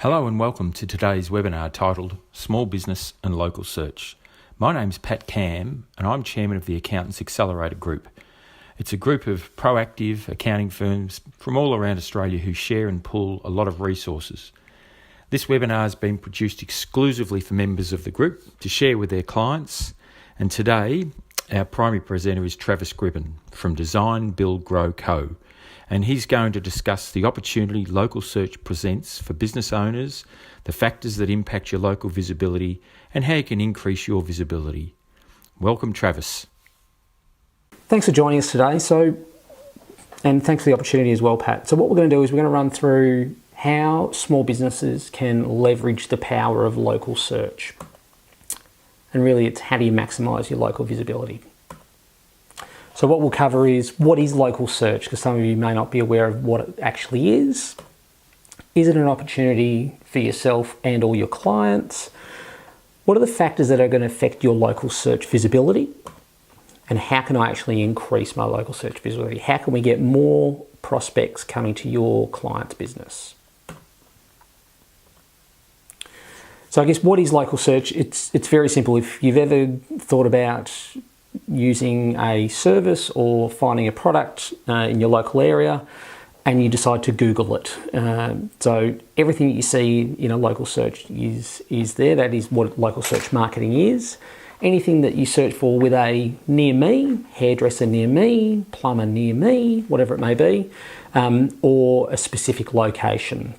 Hello and welcome to today's webinar titled Small Business and Local Search. My name's Pat Cam and I'm Chairman of the Accountants Accelerator Group. It's a group of proactive accounting firms from all around Australia who share and pool a lot of resources. This webinar has been produced exclusively for members of the group to share with their clients, and today our primary presenter is Travis Gribben from Design Build Grow Co. And he's going to discuss the opportunity local search presents for business owners, the factors that impact your local visibility, and how you can increase your visibility. Welcome, Travis. Thanks for joining us today. And thanks for the opportunity as well, Pat. So what we're going to do is we're going to run through how small businesses can leverage the power of local search. And really, it's how do you maximise your local visibility. So what we'll cover is, what is local search? Because some of you may not be aware of what it actually is. Is it an opportunity for yourself and all your clients? What are the factors that are going to affect your local search visibility? And how can I actually increase my local search visibility? How can we get more prospects coming to your client's business? So I guess, what is local search? It's very simple. If you've ever thought about using a service or finding a product in your local area and you decide to Google it. So everything that you see in a local search is there. That is what local search marketing is. Anything that you search for with a near me, hairdresser near me, plumber near me, whatever it may be, or a specific location.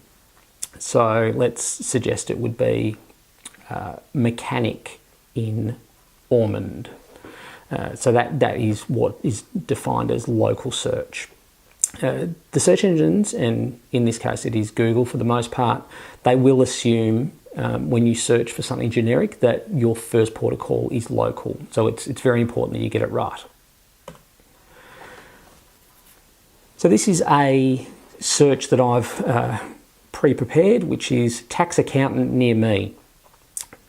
So let's suggest it would be mechanic in Ormond. So that is what is defined as local search. The search engines, and in this case it is Google for the most part, they will assume when you search for something generic that your first port of call is local. So it's very important that you get it right. So this is a search that I've pre-prepared, which is tax accountant near me.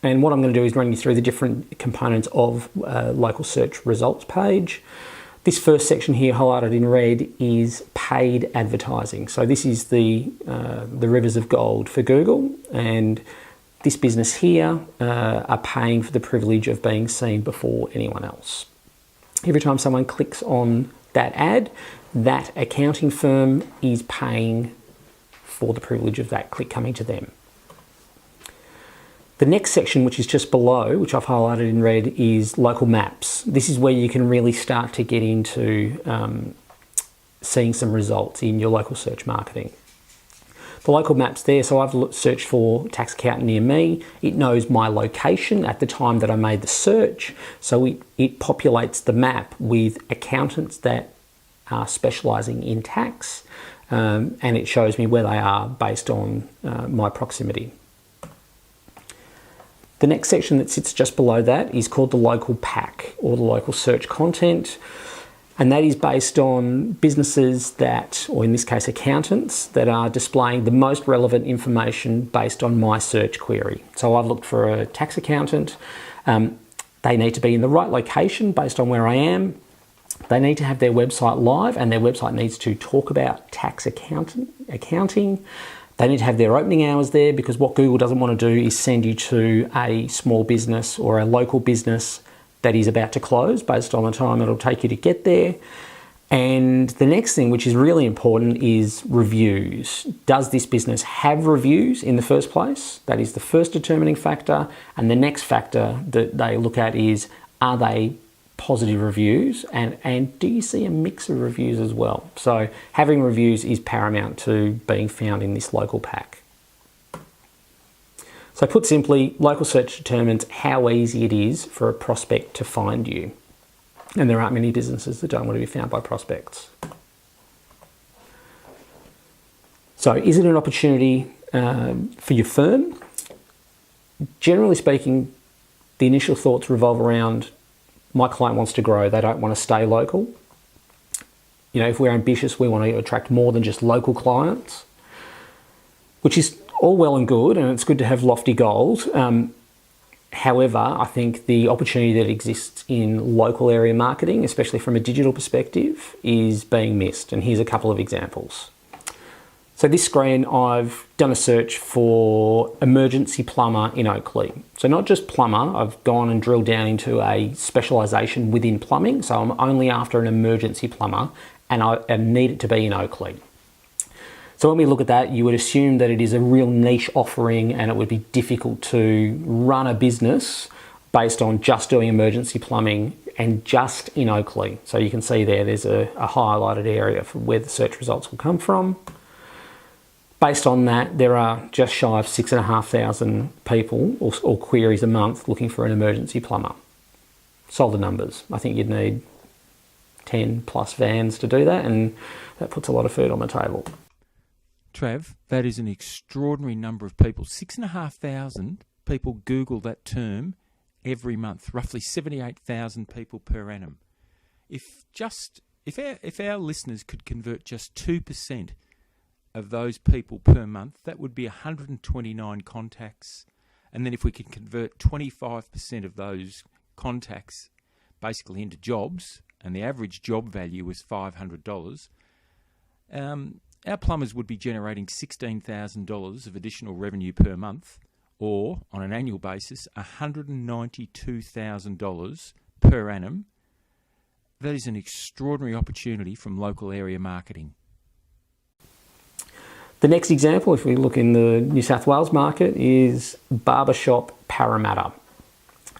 And what I'm going to do is run you through the different components of local search results page. This first section here, highlighted in red, is paid advertising. So this is the rivers of gold for Google, and this business here are paying for the privilege of being seen before anyone else. Every time someone clicks on that ad, that accounting firm is paying for the privilege of that click coming to them. The next section, which is just below, which I've highlighted in red, is local maps. This is where you can really start to get into seeing some results in your local search marketing. The local maps there, so I've searched for tax accountant near me. It knows my location at the time that I made the search. So it populates the map with accountants that are specialising in tax, and it shows me where they are based on my proximity. The next section that sits just below that is called the local pack, or the local search content. And that is based on businesses that, or in this case accountants, that are displaying the most relevant information based on my search query. So I've looked for a tax accountant. They need to be in the right location based on where I am. They need to have their website live, and their website needs to talk about tax accounting. They need to have their opening hours there, because what Google doesn't want to do is send you to a small business or a local business that is about to close based on the time it'll take you to get there. And the next thing, which is really important, is reviews. Does this business have reviews in the first place? That is the first determining factor. And the next factor that they look at is, are they positive reviews, and do you see a mix of reviews as well? So having reviews is paramount to being found in this local pack. So put simply, local search determines how easy it is for a prospect to find you. And there aren't many businesses that don't want to be found by prospects. So is it an opportunity for your firm? Generally speaking, the initial thoughts revolve around, my client wants to grow, they don't want to stay local. You know, if we're ambitious, we want to attract more than just local clients, which is all well and good, and it's good to have lofty goals. However, I think the opportunity that exists in local area marketing, especially from a digital perspective, is being missed. And here's a couple of examples. So this screen, I've done a search for emergency plumber in Oakley. So not just plumber, I've gone and drilled down into a specialisation within plumbing. So I'm only after an emergency plumber, and I need it to be in Oakley. So when we look at that, you would assume that it is a real niche offering and it would be difficult to run a business based on just doing emergency plumbing and just in Oakley. So you can see there's a highlighted area for where the search results will come from. Based on that, there are just shy of 6,500 people or queries a month looking for an emergency plumber. Solid numbers. I think you'd need 10 plus vans to do that, and that puts a lot of food on the table. Trav, that is an extraordinary number of people. 6,500 people Google that term every month, roughly 78,000 people per annum. If our listeners could convert just 2% of those people per month, that would be 129 contacts. And then if we can convert 25% of those contacts basically into jobs, and the average job value was $500, our plumbers would be generating $16,000 of additional revenue per month, or on an annual basis, $192,000 per annum. That is an extraordinary opportunity from local area marketing. The next example, if we look in the New South Wales market, is Barbershop Parramatta.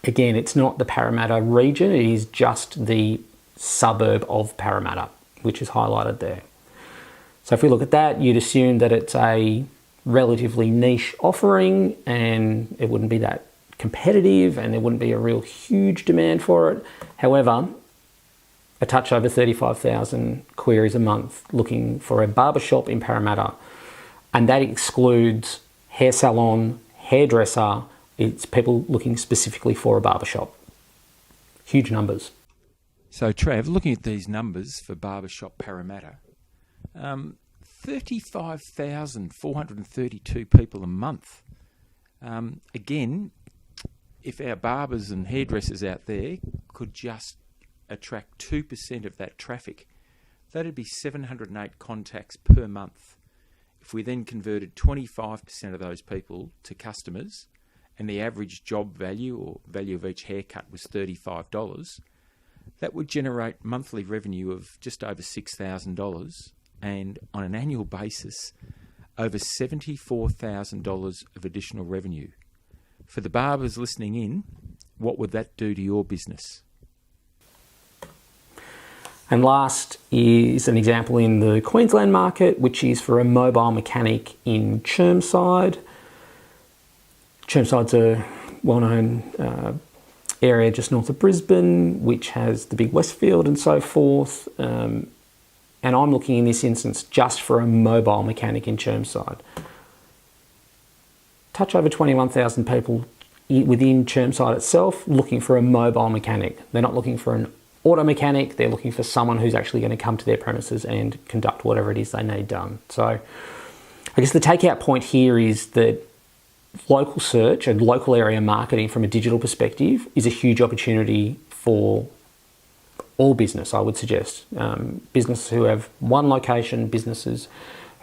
Again, it's not the Parramatta region, it is just the suburb of Parramatta, which is highlighted there. So if we look at that, you'd assume that it's a relatively niche offering and it wouldn't be that competitive and there wouldn't be a real huge demand for it. However, a touch over 35,000 queries a month looking for a barbershop in Parramatta, and that excludes hair salon, hairdresser. It's people looking specifically for a barbershop. Huge numbers. So Trav, looking at these numbers for Barbershop Parramatta, 35,432 people a month. Again, if our barbers and hairdressers out there could just attract 2% of that traffic, that'd be 708 contacts per month. If we then converted 25% of those people to customers, and the average job value or value of each haircut was $35, that would generate monthly revenue of just over $6,000, and on an annual basis, over $74,000 of additional revenue. For the barbers listening in, what would that do to your business? And last is an example in the Queensland market, which is for a mobile mechanic in Chermside. Chermside's a well-known area just north of Brisbane, which has the big Westfield and so forth. And I'm looking in this instance just for a mobile mechanic in Chermside. Touch over 21,000 people within Chermside itself looking for a mobile mechanic. They're not looking for an auto mechanic, they're looking for someone who's actually going to come to their premises and conduct whatever it is they need done. So I guess the takeout point here is that local search and local area marketing from a digital perspective is a huge opportunity for all business, I would suggest. Businesses who have one location, businesses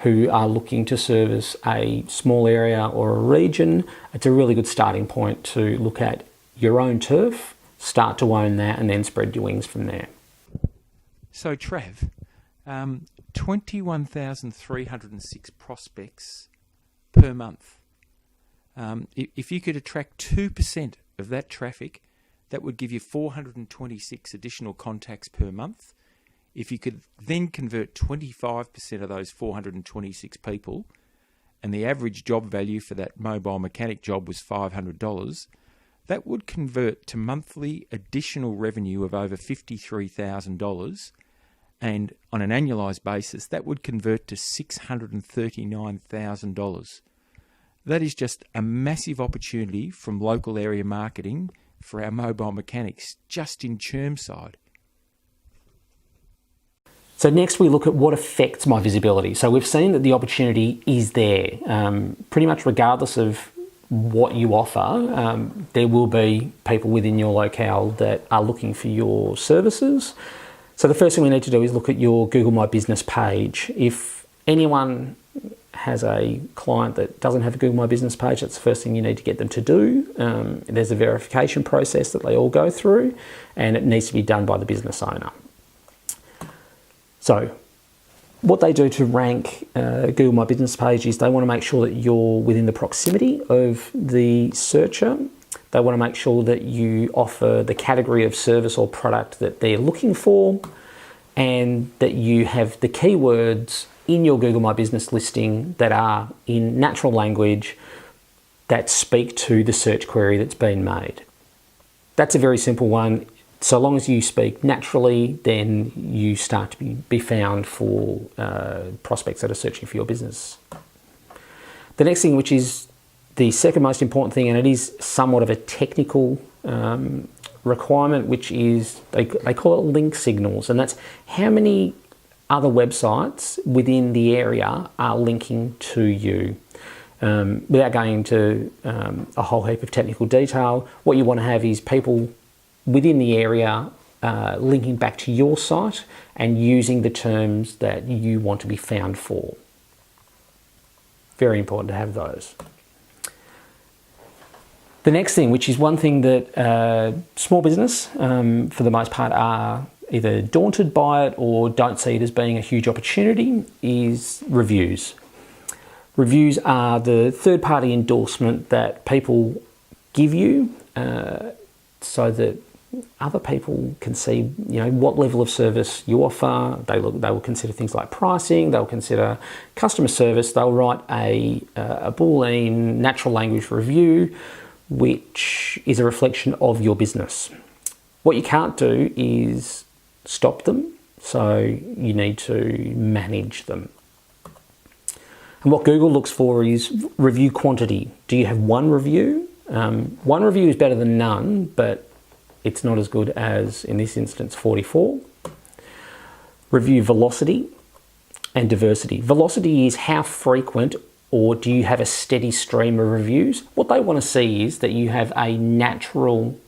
who are looking to service a small area or a region, it's a really good starting point to look at your own turf, start to own that, and then spread your wings from there. So Trav, 21,306 prospects per month. If you could attract 2% of that traffic, that would give you 426 additional contacts per month. If you could then convert 25% of those 426 people, and the average job value for that mobile mechanic job was $500, that would convert to monthly additional revenue of over $53,000, and on an annualised basis, that would convert to $639,000. That is just a massive opportunity from local area marketing for our mobile mechanics just in Chermside. So next we look at what affects my visibility. So we've seen that the opportunity is there. Pretty much regardless of what you offer, there will be people within your locale that are looking for your services. So the first thing we need to do is look at your Google My Business page. If anyone has a client that doesn't have a Google My Business page, that's the first thing you need to get them to do. There's a verification process that they all go through, and it needs to be done by the business owner. So what they do to rank Google My Business page is they want to make sure that you're within the proximity of the searcher. They want to make sure that you offer the category of service or product that they're looking for, and that you have the keywords in your Google My Business listing that are in natural language that speak to the search query that's been made. That's a very simple one. So long as you speak naturally, then you start to be found for prospects that are searching for your business. The next thing, which is the second most important thing, and it is somewhat of a technical requirement, which is, they call it link signals, and that's how many other websites within the area are linking to you. Without going into a whole heap of technical detail, what you want to have is people within the area linking back to your site and using the terms that you want to be found for. Very important to have those. The next thing, which is one thing that small business, for the most part, are either daunted by it or don't see it as being a huge opportunity, is reviews. Reviews are the third-party endorsement that people give you so that other people can see, what level of service you offer. They will consider things like pricing. They'll consider customer service. They'll write a Boolean natural language review, which is a reflection of your business. What you can't do is stop them, so you need to manage them. And what Google looks for is review quantity. Do you have one review? One review is better than none, but it's not as good as, in this instance, 44. Review velocity and diversity. Velocity is how frequent, or do you have a steady stream of reviews? What they want to see is that you have a natural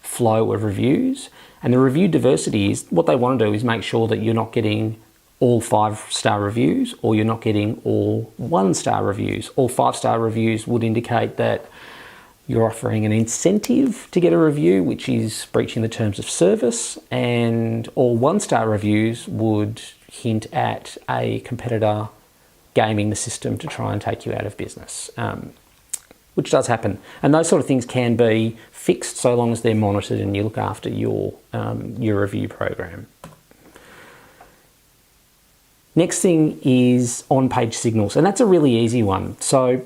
flow of reviews. And the review diversity is, what they want to do is make sure that you're not getting all 5-star reviews, or you're not getting all 1-star reviews. All 5-star reviews would indicate that you're offering an incentive to get a review, which is breaching the terms of service, and all 1-star reviews would hint at a competitor gaming the system to try and take you out of business, which does happen. And those sort of things can be fixed so long as they're monitored and you look after your review program. Next thing is on-page signals, and that's a really easy one. So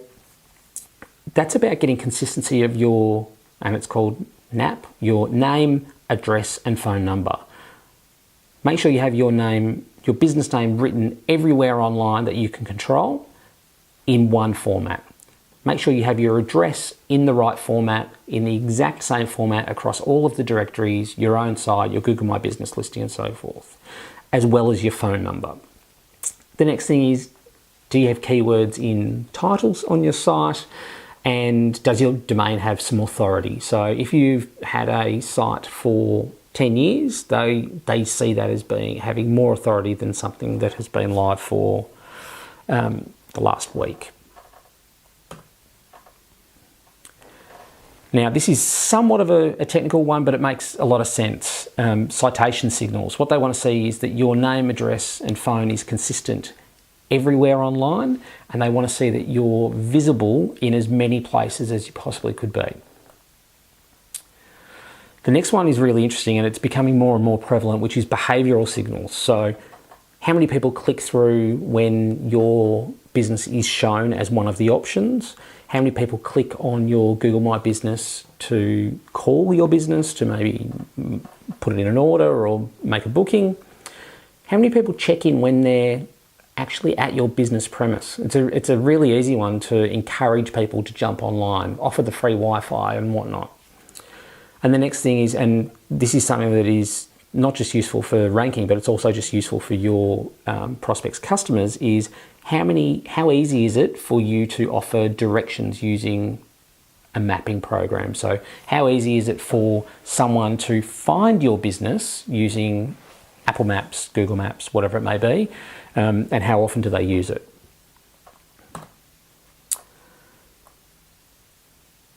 that's about getting consistency of your, and it's called NAP, your name, address, and phone number. Make sure you have your name, your business name, written everywhere online that you can control in one format. Make sure you have your address in the right format, in the exact same format across all of the directories, your own site, your Google My Business listing, and so forth, as well as your phone number. The next thing is, do you have keywords in titles on your site? And does your domain have some authority? So if you've had a site for 10 years, they see that as having more authority than something that has been live for the last week. Now, this is somewhat of a technical one, but it makes a lot of sense. Citation signals. What they want to see is that your name, address, and phone is consistent everywhere online, and they want to see that you're visible in as many places as you possibly could be. The next one is really interesting, and it's becoming more and more prevalent, which is behavioural signals. So how many people click through when your business is shown as one of the options? How many people click on your Google My Business to call your business, to maybe put it in an order or make a booking? How many people check in when they're actually at your business premise? It's a really easy one to encourage people to jump online, offer the free Wi-Fi and whatnot. And the next thing is, and this is something that is not just useful for ranking, but it's also just useful for your prospects' customers, is how easy is it for you to offer directions using a mapping program? So how easy is it for someone to find your business using Apple Maps, Google Maps, whatever it may be, and how often do they use it?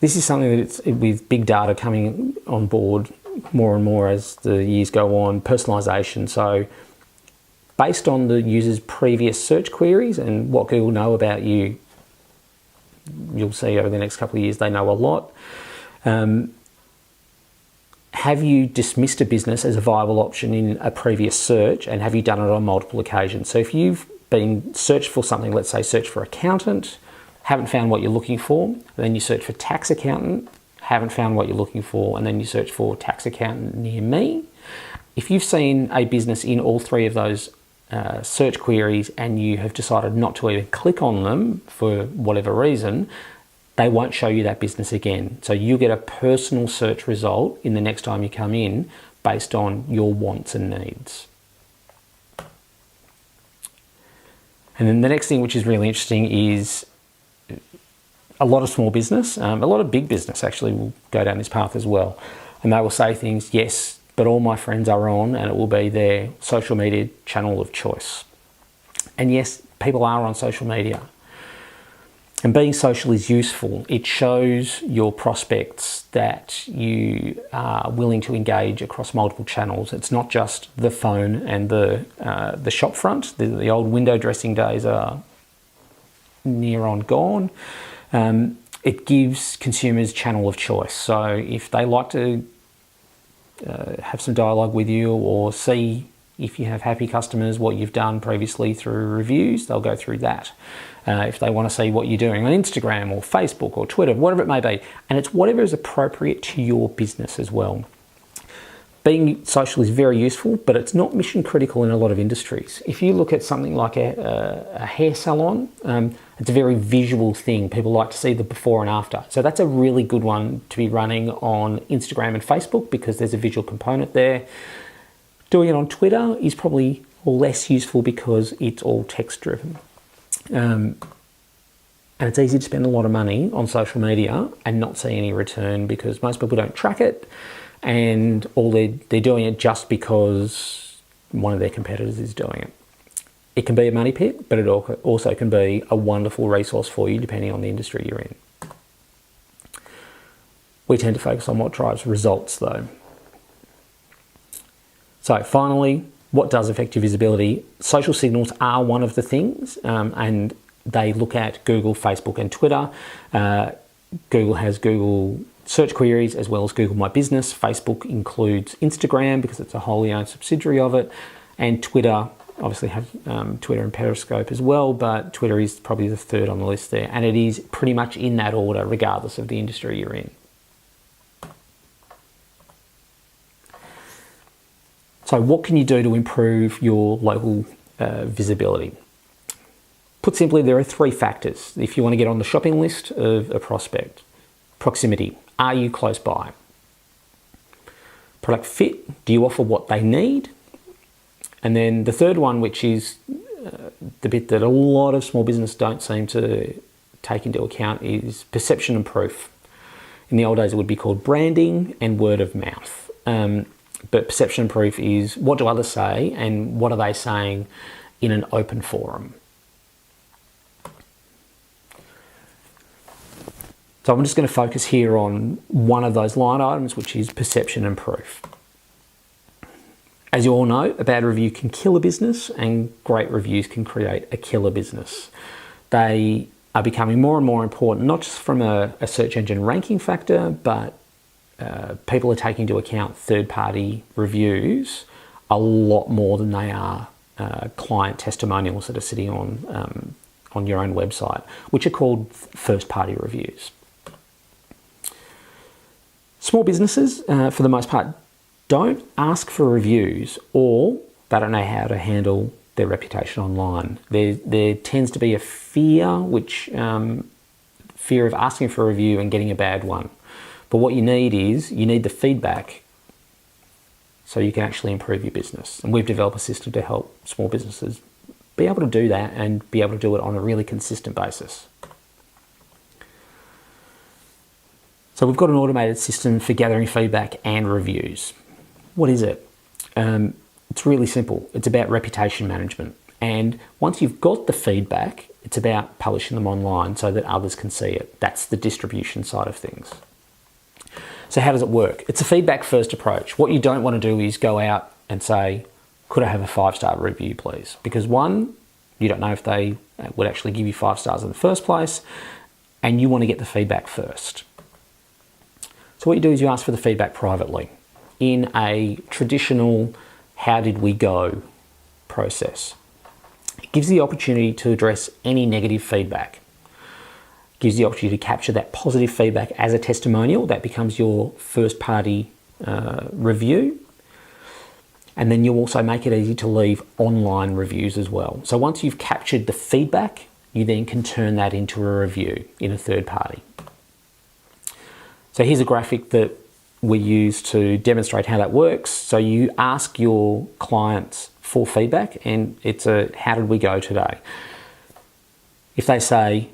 This is something that it's with big data coming on board more and more as the years go on, personalisation. So based on the user's previous search queries and what Google know about you, you'll see over the next couple of years they know a lot. Have you dismissed a business as a viable option in a previous search, and have you done it on multiple occasions? So if you've been searched for something, let's say search for accountant, haven't found what you're looking for, then you search for tax accountant, haven't found what you're looking for, and then you search for tax accountant near me. If you've seen a business in all three of those search queries and you have decided not to even click on them for whatever reason, they won't show you that business again. So you get a personal search result in the next time you come in based on your wants and needs. And then the next thing which is really interesting is a lot of small business, a lot of big business actually will go down this path as well. And they will say things, yes, but all my friends are on, and it will be their social media channel of choice. And yes, people are on social media. And being social is useful. It shows your prospects that you are willing to engage across multiple channels. It's not just the phone and the shop front. The old window dressing days are near on gone. It gives consumers channel of choice. So if they like to have some dialogue with you or see if you have happy customers, what you've done previously through reviews, they'll go through that. If they want to see what you're doing on Instagram or Facebook or Twitter, whatever it may be. And it's whatever is appropriate to your business as well. Being social is very useful, but it's not mission critical in a lot of industries. If you look at something like a hair salon, it's a very visual thing. People like to see the before and after. So that's a really good one to be running on Instagram and Facebook because there's a visual component there. Doing it on Twitter is probably less useful because it's all text driven. And it's easy to spend a lot of money on social media and not see any return because most people don't track it, and they're doing it just because one of their competitors is doing it. It can be a money pit, but it also can be a wonderful resource for you depending on the industry you're in. We tend to focus on what drives results though. So finally, what does affect your visibility? Social signals are one of the things, and they look at Google, Facebook, and Twitter. Google has Google search queries as well as Google My Business. Facebook includes Instagram because it's a wholly owned subsidiary of it, and Twitter obviously have Twitter and Periscope as well, but Twitter is probably the third on the list there, and it is pretty much in that order regardless of the industry you're in. So what can you do to improve your local visibility? Put simply, there are three factors if you want to get on the shopping list of a prospect. Proximity. Are you close by? Product fit. Do you offer what they need? And then the third one, which is the bit that a lot of small business don't seem to take into account, is perception and proof. In the old days, it would be called branding and word of mouth. But perception and proof is what do others say and what are they saying in an open forum. So I'm just going to focus here on one of those line items, which is perception and proof. As you all know, a bad review can kill a business and great reviews can create a killer business. They are becoming more and more important, not just from a search engine ranking factor, but people are taking into account third-party reviews a lot more than they are client testimonials that are sitting on your own website, which are called first-party reviews. Small businesses, for the most part, don't ask for reviews, or they don't know how to handle their reputation online. There tends to be a fear of asking for a review and getting a bad one. But what you need is, you need the feedback so you can actually improve your business. And we've developed a system to help small businesses be able to do that and be able to do it on a really consistent basis. So we've got an automated system for gathering feedback and reviews. What is it? It's really simple. It's about reputation management. And once you've got the feedback, It's about publishing them online so that others can see it. That's the distribution side of things. So how does it work? It's a feedback first approach. What you don't want to do is go out and say, could I have a 5-star review, please? Because one, you don't know if they would actually give you 5 stars in the first place, and you want to get the feedback first. So what you do is you ask for the feedback privately in a traditional how did we go process. It gives the opportunity to address any negative feedback. It gives the opportunity to capture that positive feedback as a testimonial. That becomes your first party review. And then you also make it easy to leave online reviews as well. So once you've captured the feedback, you then can turn that into a review in a third party. So here's a graphic that we use to demonstrate how that works. So you ask your clients for feedback, and it's a how did we go today? If they say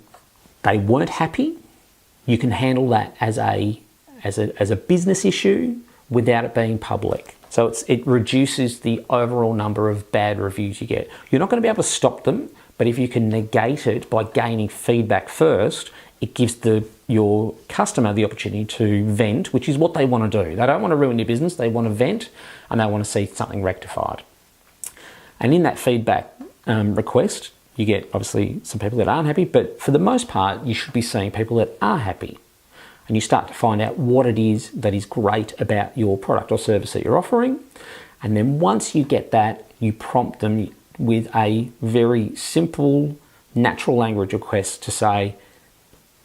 they weren't happy, you can handle that as a business issue without it being public. So it reduces the overall number of bad reviews you get. You're not going to be able to stop them, but if you can negate it by gaining feedback first, it gives your customer the opportunity to vent, which is what they want to do. They don't want to ruin your business. They want to vent, and they want to see something rectified. And in that feedback request, you get obviously some people that aren't happy, but for the most part, you should be seeing people that are happy. And you start to find out what it is that is great about your product or service that you're offering. And then once you get that, you prompt them with a very simple, natural language request to say,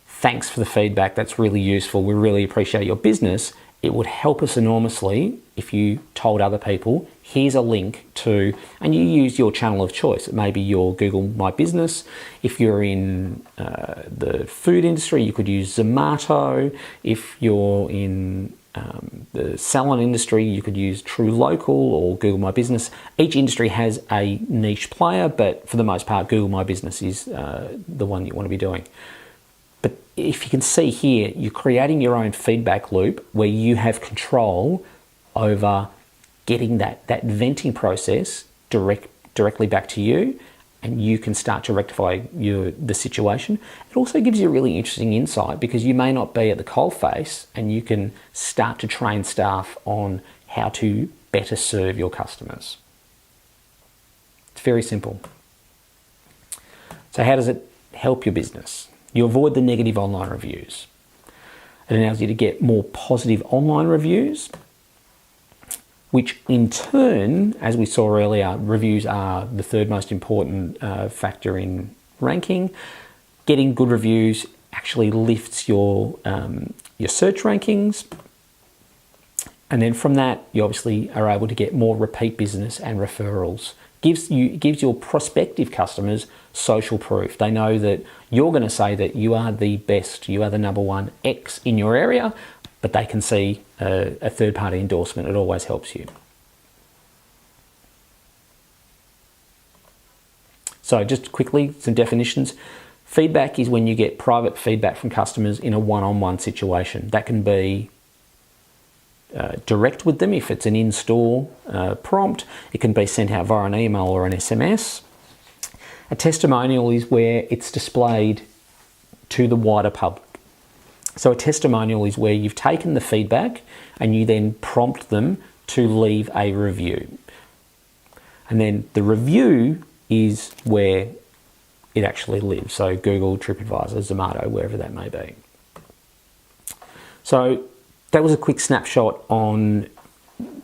thanks for the feedback, that's really useful, we really appreciate your business. It would help us enormously if you told other people, here's a link to, and you use your channel of choice. It may be your Google My Business. If you're in the food industry, you could use Zomato. If you're in the salon industry, you could use True Local or Google My Business. Each industry has a niche player, but for the most part, Google My Business is the one you want to be doing. But if you can see here, you're creating your own feedback loop where you have control over getting that venting process directly back to you, and you can start to rectify the situation. It also gives you a really interesting insight because you may not be at the coalface, and you can start to train staff on how to better serve your customers. It's very simple. So how does it help your business? You avoid the negative online reviews. It allows you to get more positive online reviews, which in turn, as we saw earlier, reviews are the third most important factor in ranking. Getting good reviews actually lifts your search rankings. And then from that, you obviously are able to get more repeat business and referrals. Gives your prospective customers social proof. They know that you're going to say that you are the best, you are the number one X in your area, but they can see a third-party endorsement. It always helps you. So just quickly, some definitions. Feedback is when you get private feedback from customers in a one-on-one situation. That can be direct with them if it's an in-store prompt. It can be sent out via an email or an SMS. A testimonial is where it's displayed to the wider public. So a testimonial is where you've taken the feedback and you then prompt them to leave a review. And then the review is where it actually lives. So Google, TripAdvisor, Zomato, wherever that may be. So that was a quick snapshot on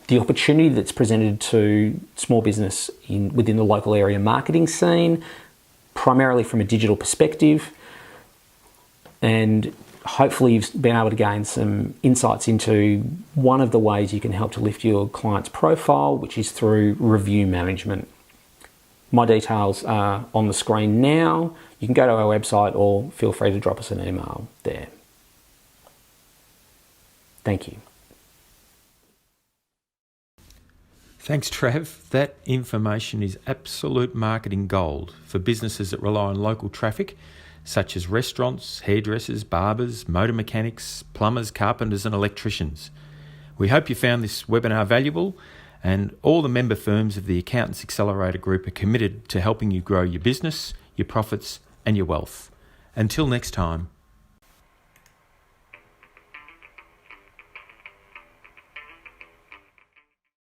the opportunity that's presented to small business within the local area marketing scene, primarily from a digital perspective. And hopefully you've been able to gain some insights into one of the ways you can help to lift your client's profile, which is through review management. My details are on the screen now. You can go to our website or feel free to drop us an email there. Thank you. Thanks, Trav. That information is absolute marketing gold for businesses that rely on local traffic, such as restaurants, hairdressers, barbers, motor mechanics, plumbers, carpenters and electricians. We hope you found this webinar valuable, and all the member firms of the Accountants Accelerator Group are committed to helping you grow your business, your profits and your wealth. Until next time,